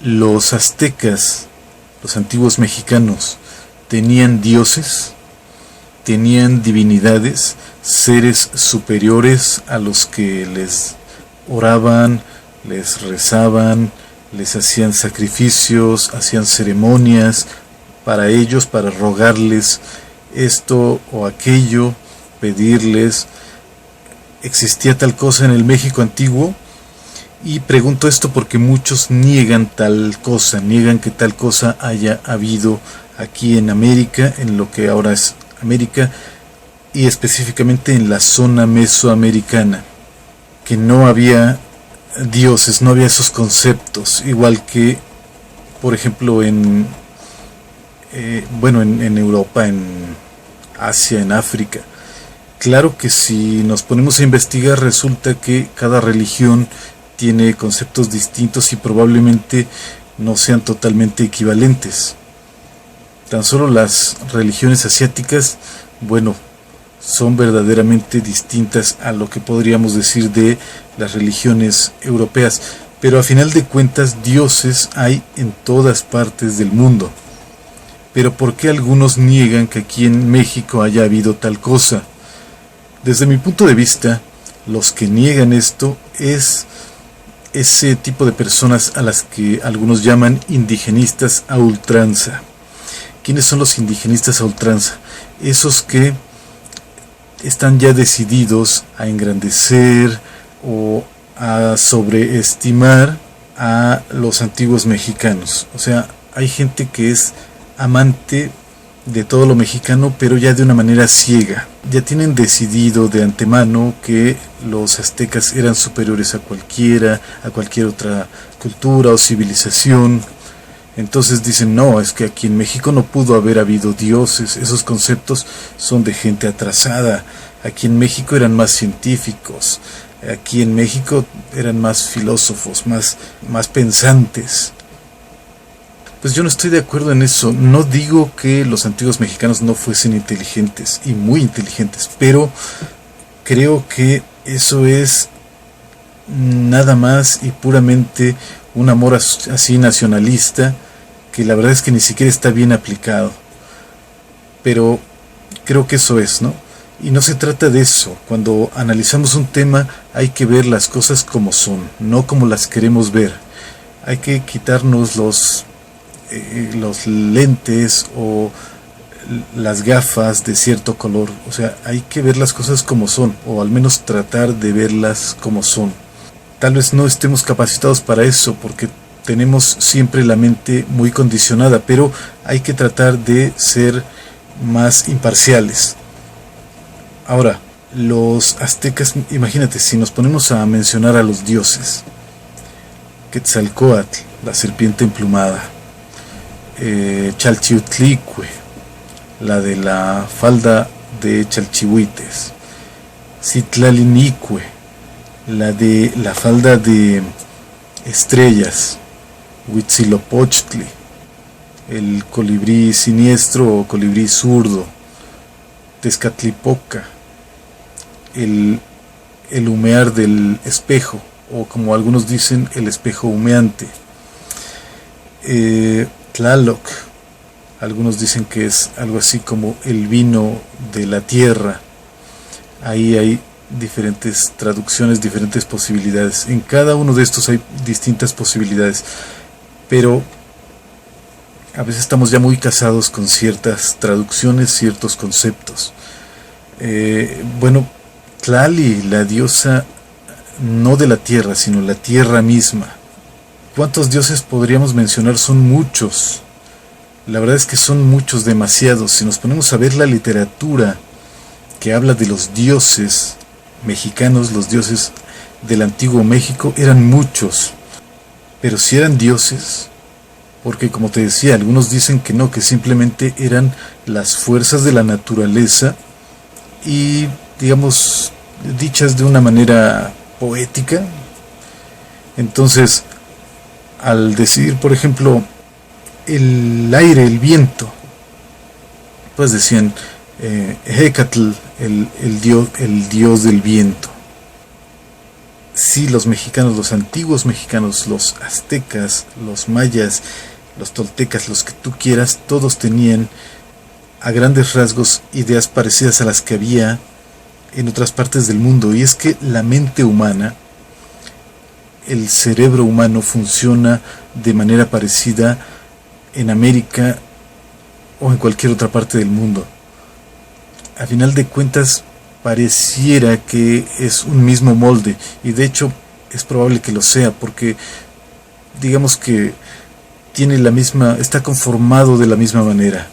Los aztecas, los antiguos mexicanos, tenían dioses, tenían divinidades, seres superiores a los que les oraban, les rezaban, les hacían sacrificios, hacían ceremonias para ellos, para rogarles esto o aquello, pedirles. ¿Existía tal cosa en el México antiguo? Y pregunto esto porque muchos niegan tal cosa, niegan que tal cosa haya habido aquí en América, en lo que ahora es América, y específicamente en la zona mesoamericana, que no había dioses, no había esos conceptos, igual que, por ejemplo, en Europa, en Asia, en África. Claro que si nos ponemos a investigar resulta que cada religión tiene conceptos distintos y probablemente no sean totalmente equivalentes. Tan solo las religiones asiáticas, son verdaderamente distintas a lo que podríamos decir de las religiones europeas, pero a final de cuentas dioses hay en todas partes del mundo. Pero ¿por qué algunos niegan que aquí en México haya habido tal cosa? Desde mi punto de vista, los que niegan esto es ese tipo de personas a las que algunos llaman indigenistas a ultranza. ¿Quiénes son los indigenistas a ultranza? Esos que están ya decididos a engrandecer o a sobreestimar a los antiguos mexicanos. O sea, hay gente que es amante de todo lo mexicano, pero ya de una manera ciega. Ya tienen decidido de antemano que los aztecas eran superiores a cualquier otra cultura o civilización. Entonces dicen, no, es que aquí en México no pudo haber habido dioses, esos conceptos son de gente atrasada, aquí en México eran más científicos, aquí en México eran más filósofos, más pensantes. Pues yo no estoy de acuerdo en eso. No digo que los antiguos mexicanos no fuesen inteligentes y muy inteligentes, pero creo que eso es nada más y puramente un amor así nacionalista, que la verdad es que ni siquiera está bien aplicado. Pero creo que eso es, ¿no? Y no se trata de eso. Cuando analizamos un tema hay que ver las cosas como son, no como las queremos ver. Hay que quitarnos los lentes o las gafas de cierto color. O sea, hay que ver las cosas como son, o al menos tratar de verlas como son. Tal vez no estemos capacitados para eso porque tenemos siempre la mente muy condicionada, pero hay que tratar de ser más imparciales. Ahora, los aztecas, imagínate, si nos ponemos a mencionar a los dioses: Quetzalcóatl, la serpiente emplumada; Chalchiutlicue, la de la falda de Chalchihuites; Citlalinicue, la de la falda de estrellas; Huitzilopochtli, el colibrí siniestro o colibrí zurdo; Tezcatlipoca, el humear del espejo, o como algunos dicen, el espejo humeante; Tlaloc, algunos dicen que es algo así como el vino de la tierra. Ahí hay diferentes traducciones, diferentes posibilidades. En cada uno de estos hay distintas posibilidades, pero a veces estamos ya muy casados con ciertas traducciones, ciertos conceptos. Tlali, la diosa no de la tierra, sino la tierra misma. ¿Cuántos dioses podríamos mencionar? Son muchos. La verdad es que son muchos, demasiados. Si nos ponemos a ver la literatura que habla de los dioses mexicanos, los dioses del antiguo México, eran muchos. Pero si eran dioses, porque como te decía, algunos dicen que no, que simplemente eran las fuerzas de la naturaleza y, digamos, dichas de una manera poética. Entonces, al decir, por ejemplo, el aire, el viento, pues decían Hecatl, el dios del viento. sí, los mexicanos, los antiguos mexicanos, los aztecas, los mayas, los toltecas, los que tú quieras, todos tenían a grandes rasgos ideas parecidas a las que había en otras partes del mundo. Y es que la mente humana, el cerebro humano funciona de manera parecida en América o en cualquier otra parte del mundo. A final de cuentas, pareciera que es un mismo molde, y de hecho es probable que lo sea, porque digamos que tiene la misma, está conformado de la misma manera.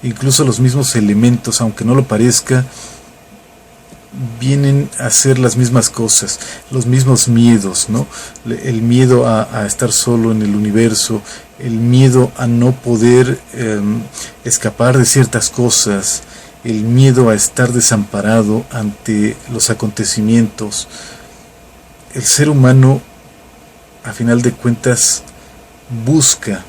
Incluso los mismos elementos, aunque no lo parezca, vienen a ser las mismas cosas, los mismos miedos, ¿no? El miedo a estar solo en el universo, el miedo a no poder escapar de ciertas cosas, el miedo a estar desamparado ante los acontecimientos. El ser humano, a final de cuentas, busca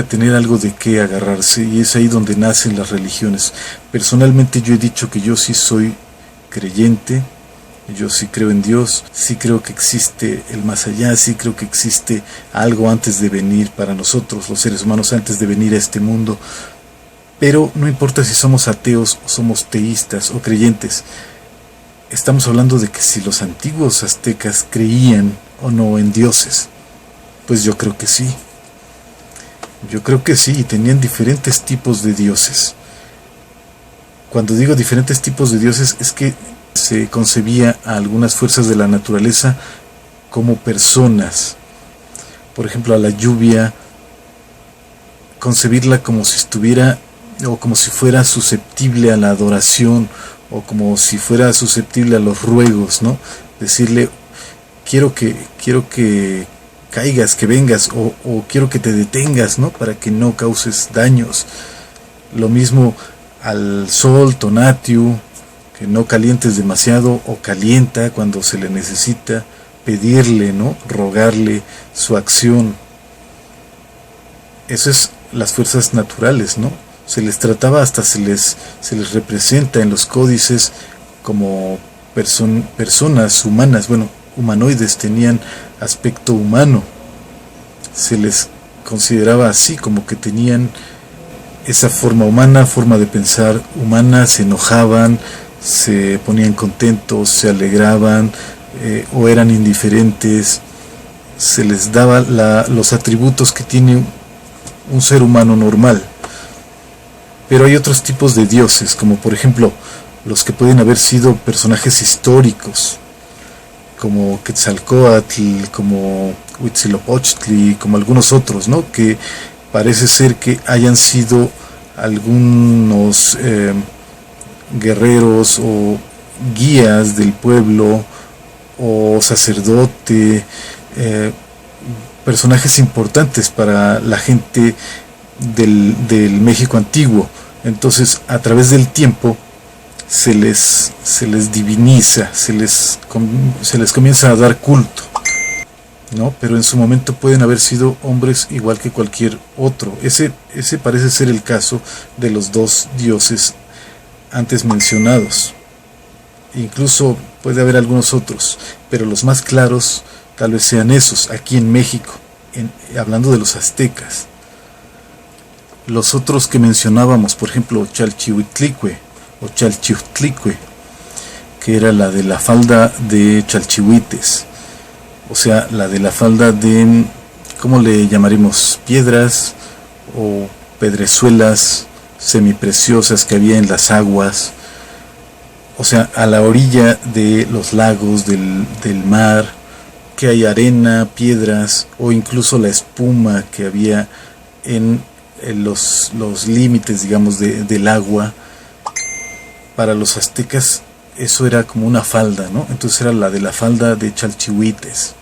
tener algo de qué agarrarse, y es ahí donde nacen las religiones. Personalmente yo he dicho que yo sí soy creyente, yo sí creo en Dios, sí creo que existe el más allá, sí creo que existe algo antes de venir para nosotros, los seres humanos, antes de venir a este mundo. Pero no importa si somos ateos o somos teístas o creyentes, estamos hablando de que si los antiguos aztecas creían o no en dioses. Pues yo creo que sí. Yo creo que sí, y tenían diferentes tipos de dioses. Cuando digo diferentes tipos de dioses, es que se concebía a algunas fuerzas de la naturaleza como personas. Por ejemplo, a la lluvia, concebirla como si estuviera, o como si fuera susceptible a la adoración, o como si fuera susceptible a los ruegos, ¿no? Decirle, quiero que caigas, que vengas, o quiero que te detengas, ¿no? Para que no causes daños. Lo mismo al sol, Tonatiuh, que no calientes demasiado, o calienta cuando se le necesita, pedirle, ¿no? Rogarle su acción. Eso es las fuerzas naturales, ¿no? Se les trataba, hasta se les representa en los códices como personas humanas, bueno, humanoides, tenían aspecto humano. Se les consideraba así, como que tenían esa forma humana, forma de pensar humana, se enojaban, se ponían contentos, se alegraban, o eran indiferentes. Se les daba los atributos que tiene un ser humano normal. Pero hay otros tipos de dioses, como por ejemplo los que pueden haber sido personajes históricos, como Quetzalcóatl, como Huitzilopochtli, como algunos otros, ¿no? Que parece ser que hayan sido algunos guerreros o guías del pueblo, o sacerdote, personajes importantes para la gente del México antiguo. Entonces, a través del tiempo se les diviniza, se les comienza a dar culto, ¿no? Pero en su momento pueden haber sido hombres igual que cualquier otro. Ese parece ser el caso de los dos dioses antes mencionados. Incluso puede haber algunos otros, pero los más claros tal vez sean esos, aquí en México, hablando de los aztecas. Los otros que mencionábamos, por ejemplo, Chalchihuitlicue o Chalchiuhtlicue, que era la de la falda de Chalchihuites, o sea, la de la falda de, ¿cómo le llamaremos? Piedras o pedrezuelas semipreciosas que había en las aguas, o sea, a la orilla de los lagos, del mar, que hay arena, piedras, o incluso la espuma que había en los límites, digamos, del agua. Para los aztecas eso era como una falda, ¿no? Entonces era la de la falda de Chalchihuites.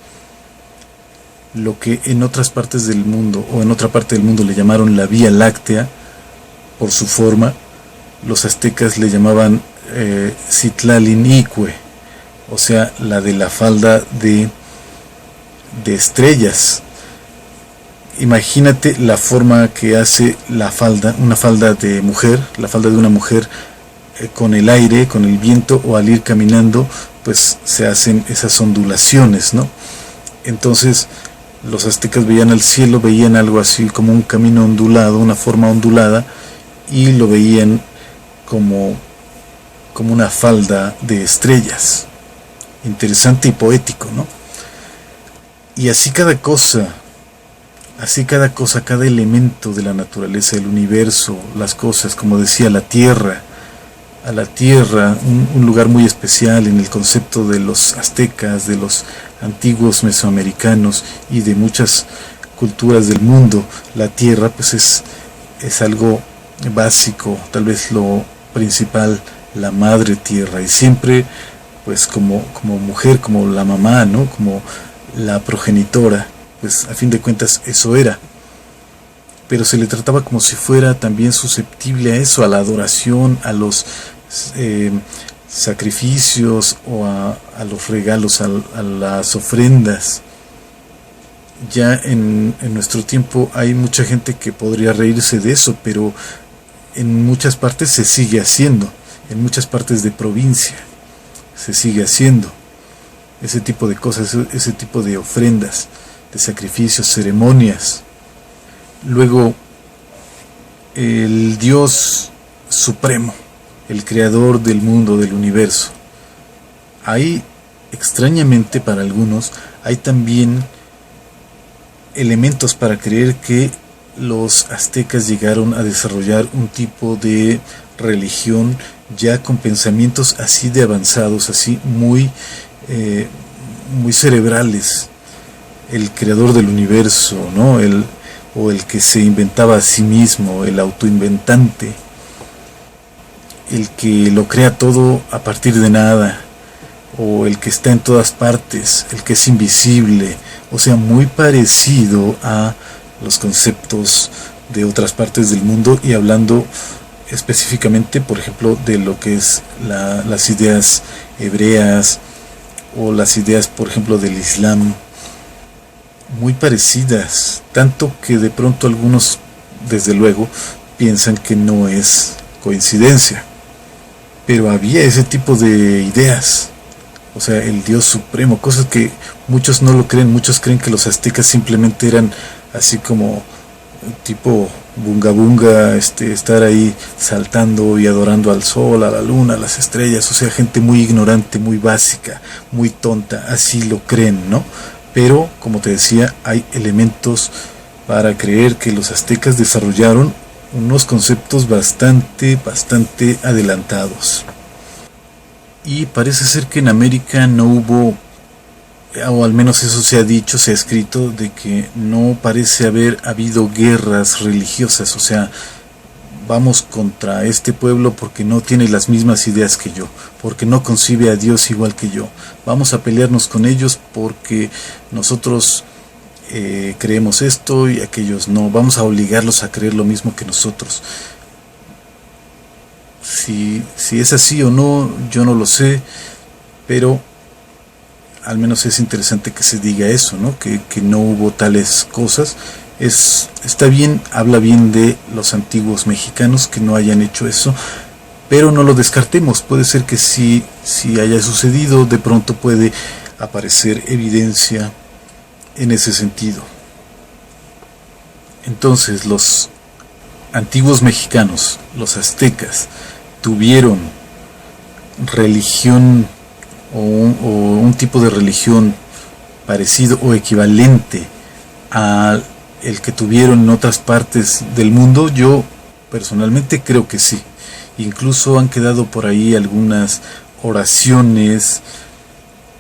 Lo que en otras partes del mundo, o en otra parte del mundo, le llamaron la Vía Láctea por su forma, los aztecas le llamaban Citlalinicue, o sea, la de la falda de estrellas. Imagínate la forma que hace la falda, una falda de mujer, la falda de una mujer con el aire, con el viento o al ir caminando, pues se hacen esas ondulaciones, ¿no? Entonces los aztecas veían al cielo, veían algo así como un camino ondulado, una forma ondulada, y lo veían como una falda de estrellas. Interesante y poético, ¿no? Y así cada cosa, cada elemento de la naturaleza, el universo, las cosas, como decía, la tierra, a la tierra, un lugar muy especial en el concepto de los aztecas, de los antiguos mesoamericanos y de muchas culturas del mundo. La tierra pues es algo básico, tal vez lo principal, la madre tierra, y siempre pues como mujer, como la mamá, ¿no? Como la progenitora, pues a fin de cuentas eso era, pero se le trataba como si fuera también susceptible a eso, a la adoración, a los sacrificios o a los regalos, a las ofrendas. Ya en nuestro tiempo hay mucha gente que podría reírse de eso, pero en muchas partes se sigue haciendo, en muchas partes de provincia se sigue haciendo ese tipo de cosas, ese tipo de ofrendas, de sacrificios, ceremonias. Luego, el Dios supremo, el creador del mundo, del universo. Hay, extrañamente para algunos, hay también elementos para creer que los aztecas llegaron a desarrollar un tipo de religión ya con pensamientos así de avanzados, así muy cerebrales. El creador del universo, ¿no? O el que se inventaba a sí mismo, el autoinventante, el que lo crea todo a partir de nada, o el que está en todas partes, el que es invisible, o sea, muy parecido a los conceptos de otras partes del mundo, y hablando específicamente, por ejemplo, de lo que es las ideas hebreas o las ideas, por ejemplo, del Islam, muy parecidas, tanto que de pronto algunos, desde luego, piensan que no es coincidencia, pero había ese tipo de ideas, o sea, el Dios supremo, cosas que muchos no lo creen. Muchos creen que los aztecas simplemente eran así como tipo bunga bunga, estar ahí saltando y adorando al sol, a la luna, a las estrellas, o sea, gente muy ignorante, muy básica, muy tonta, así lo creen, ¿no? Pero, como te decía, hay elementos para creer que los aztecas desarrollaron unos conceptos bastante adelantados. Y parece ser que en América no hubo, o al menos eso se ha dicho, se ha escrito, de que no parece haber habido guerras religiosas, o sea, vamos contra este pueblo porque no tiene las mismas ideas que yo, porque no concibe a Dios igual que yo, vamos a pelearnos con ellos porque nosotros creemos esto y aquellos no, vamos a obligarlos a creer lo mismo que nosotros. Si es así o no, yo no lo sé, pero al menos es interesante que se diga eso, ¿no? Que no hubo tales cosas. Está bien, habla bien de los antiguos mexicanos que no hayan hecho eso, pero no lo descartemos. Puede ser que sí haya sucedido, de pronto puede aparecer evidencia en ese sentido. Entonces, los antiguos mexicanos, los aztecas, tuvieron religión o un tipo de religión parecido o equivalente a el que tuvieron en otras partes del mundo. Yo personalmente creo que sí. Incluso han quedado por ahí algunas oraciones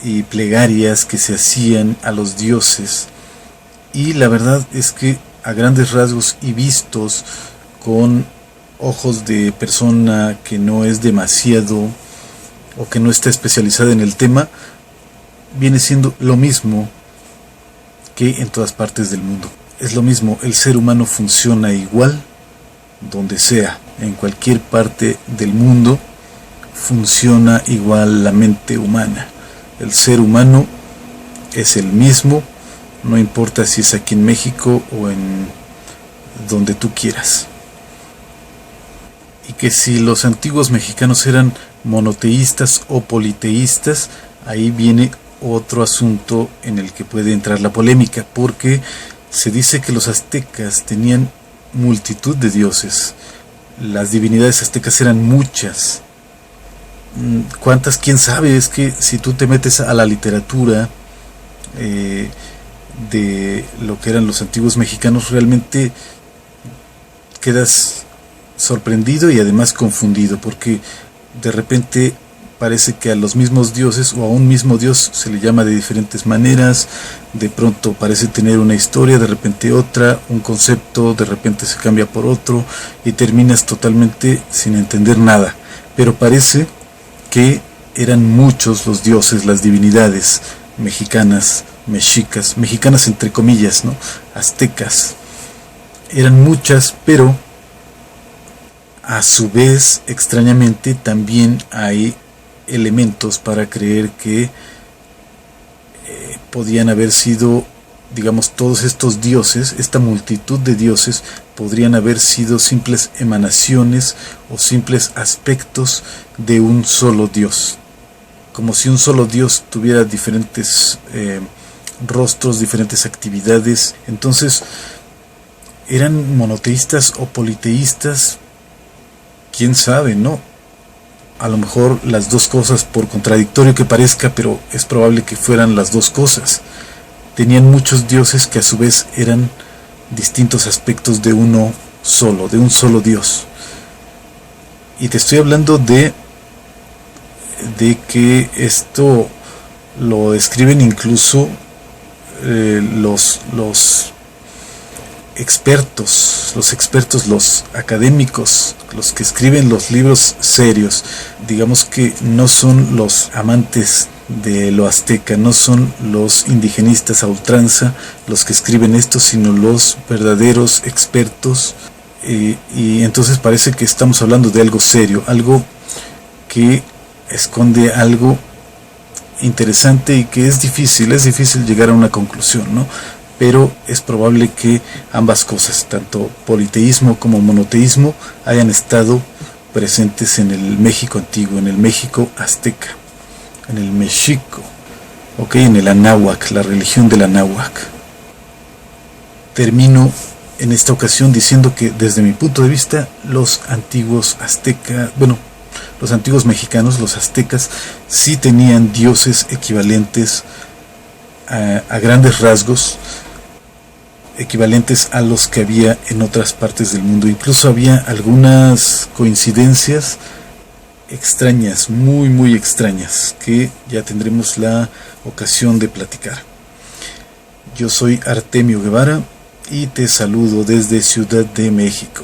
y plegarias que se hacían a los dioses, y la verdad es que a grandes rasgos y vistos con ojos de persona que no es demasiado o que no está especializada en el tema, viene siendo lo mismo que en todas partes del mundo. Es lo mismo, el ser humano funciona igual donde sea, en cualquier parte del mundo funciona igual la mente humana. El ser humano es el mismo, no importa si es aquí en México o en donde tú quieras. y que si los antiguos mexicanos eran monoteístas o politeístas, ahí viene otro asunto en el que puede entrar la polémica, porque se dice que los aztecas tenían multitud de dioses. Las divinidades aztecas eran muchas. ¿Cuántas? ¿Quién sabe? Es que si tú te metes a la literatura de lo que eran los antiguos mexicanos, realmente quedas sorprendido y además confundido, porque de repente parece que a los mismos dioses o a un mismo dios se le llama de diferentes maneras. De pronto parece tener una historia, de repente otra, un concepto, de repente se cambia por otro y terminas totalmente sin entender nada. Pero parece que eran muchos los dioses, las divinidades mexicanas, mexicas, mexicanas entre comillas, ¿no? Aztecas. Eran muchas, pero a su vez, extrañamente, también hay elementos para creer que podían haber sido, digamos, todos estos dioses, esta multitud de dioses, podrían haber sido simples emanaciones o simples aspectos de un solo Dios. Como si un solo Dios tuviera diferentes rostros, diferentes actividades. Entonces, ¿eran monoteístas o politeístas? ¿Quién sabe, no? A lo mejor las dos cosas, por contradictorio que parezca, pero es probable que fueran las dos cosas. Tenían muchos dioses que a su vez eran distintos aspectos de uno solo, de un solo Dios. Y te estoy hablando de que esto lo escriben incluso los expertos, los académicos, los que escriben los libros serios. Digamos que no son los amantes de lo azteca, no son los indigenistas a ultranza los que escriben esto, sino los verdaderos expertos. Y entonces parece que estamos hablando de algo serio, algo que esconde algo interesante y que es difícil llegar a una conclusión, ¿no? Pero es probable que ambas cosas, tanto politeísmo como monoteísmo, hayan estado presentes en el México antiguo, en el México azteca, en el mexico, en el anáhuac, la religión del anáhuac. Termino en esta ocasión diciendo que desde mi punto de vista los antiguos aztecas, los antiguos mexicanos, los aztecas, sí tenían dioses equivalentes a grandes rasgos, equivalentes a los que había en otras partes del mundo. Incluso había algunas coincidencias extrañas, muy muy extrañas, que ya tendremos la ocasión de platicar. Yo soy Artemio Guevara y te saludo desde Ciudad de México.